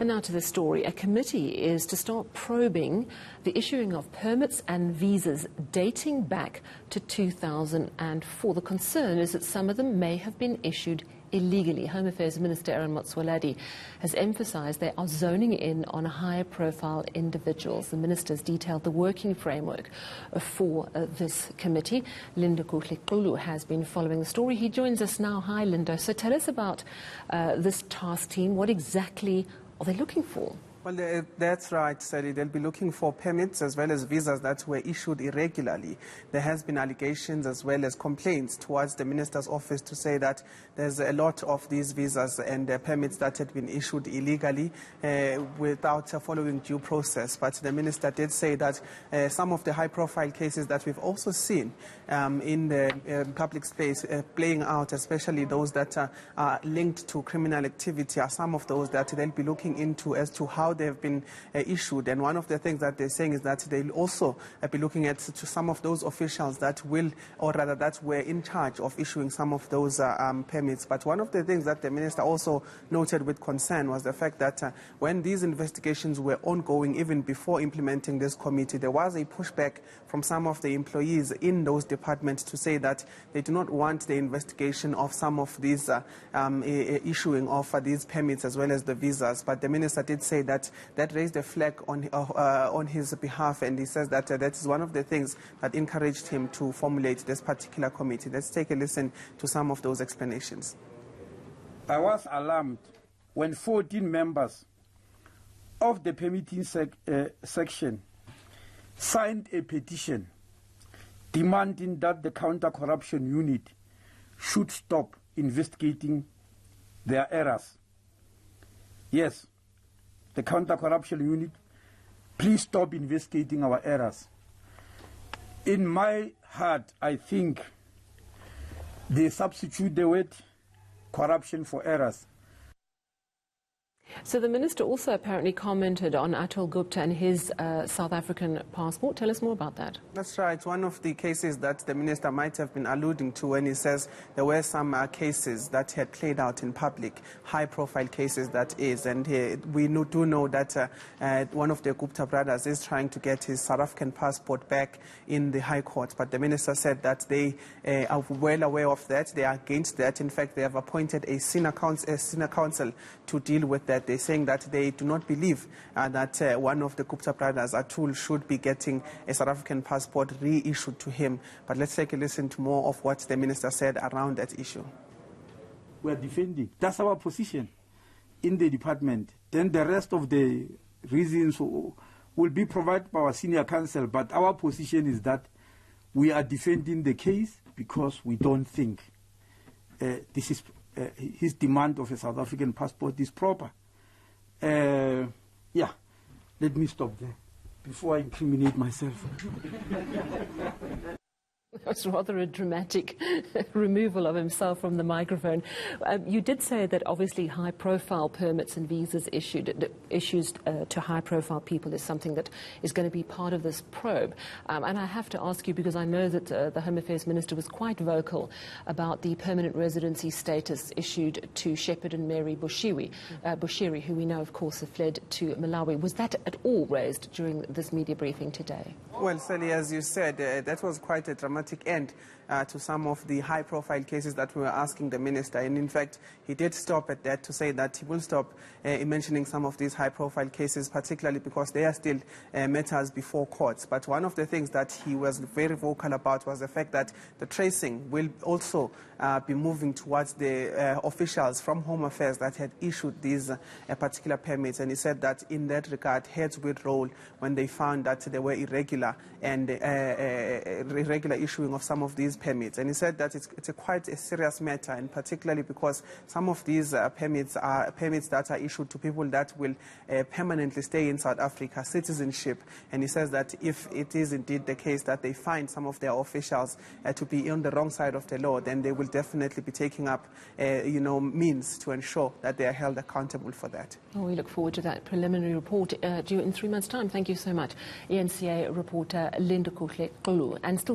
And now to this story. A committee is to start probing the issuing of permits and visas dating back to 2004. The concern is that some of them may have been issued illegally. Home Affairs Minister Aaron Motsoaledi has emphasized they are zoning in on higher profile individuals. The minister has detailed the working framework for this committee. Lindo Kuhle has been following the story. He joins us now. Hi, Lindo. So tell us about this task team. What exactly are they looking for? Well, that's right, Sally. They'll be looking for permits as well as visas that were issued irregularly. There has been allegations as well as complaints towards the minister's office to say that there's a lot of these visas and permits that had been issued illegally without following due process. But the minister did say that some of the high-profile cases that we've also seen in the public space playing out, especially those that are linked to criminal activity, are some of those that they'll be looking into as to how they have been issued. And one of the things that they're saying is that they'll also be looking at to some of those officials that will, or rather that were in charge of issuing some of those permits. But one of the things that the minister also noted with concern was the fact that when these investigations were ongoing, even before implementing this committee, there was a pushback from some of the employees in those departments to say that they do not want the investigation of some of these issuing of these permits as well as the visas. But the minister did say that raised a flag on his behalf, and he says that that is one of the things that encouraged him to formulate this particular committee. Let's take a listen to some of those explanations. I was alarmed when 14 members of the permitting section signed a petition demanding that the counter-corruption unit should stop investigating their errors. Yes, the counter-corruption unit, please stop investigating our errors. In my heart, I think they substitute the word corruption for errors. So the minister also apparently commented on Atul Gupta and his South African passport. Tell us more about that. That's right. One of the cases that the minister might have been alluding to when he says there were some cases that had played out in public, high-profile cases that is. And we do know that one of the Gupta brothers is trying to get his South African passport back in the High Court. But the minister said that they are well aware of that. They are against that. In fact, they have appointed a senior counsel to deal with that. They're saying that they do not believe that one of the Gupta brothers, Atul, should be getting a South African passport reissued to him. But let's take a listen to more of what the minister said around that issue. We are defending. That's our position in the department. Then the rest of the reasons will be provided by our senior counsel. But our position is that we are defending the case because we don't think this is his demand of a South African passport is proper. Yeah, let me stop there before I incriminate myself. That's rather a dramatic removal of himself from the microphone. You did say that obviously high-profile permits and visas issues to high-profile people is something that is going to be part of this probe. And I have to ask you, because I know that the Home Affairs Minister was quite vocal about the permanent residency status issued to Shepherd and Mary Bushiri, who we know, of course, have fled to Malawi. Was that at all raised during this media briefing today? Well, Sally, as you said, that was quite a dramatic end to some of the high-profile cases that we were asking the minister. And in fact, he did stop at that to say that he will stop mentioning some of these high-profile cases, particularly because they are still matters before courts. But one of the things that he was very vocal about was the fact that the tracing will also be moving towards the officials from Home Affairs that had issued these particular permits. And he said that in that regard, heads will roll when they found that they were irregular and irregular issuing of some of these permits. And he said that it's quite a serious matter, and particularly because some of these permits are permits that are issued to people that will permanently stay in South Africa, citizenship. And he says that if it is indeed the case that they find some of their officials to be on the wrong side of the law, then they will definitely be taking up means to ensure that they are held accountable for that. Well, we look forward to that preliminary report due in 3 months' time. Thank you so much, ENCA reporter Lindo Kuhle. And still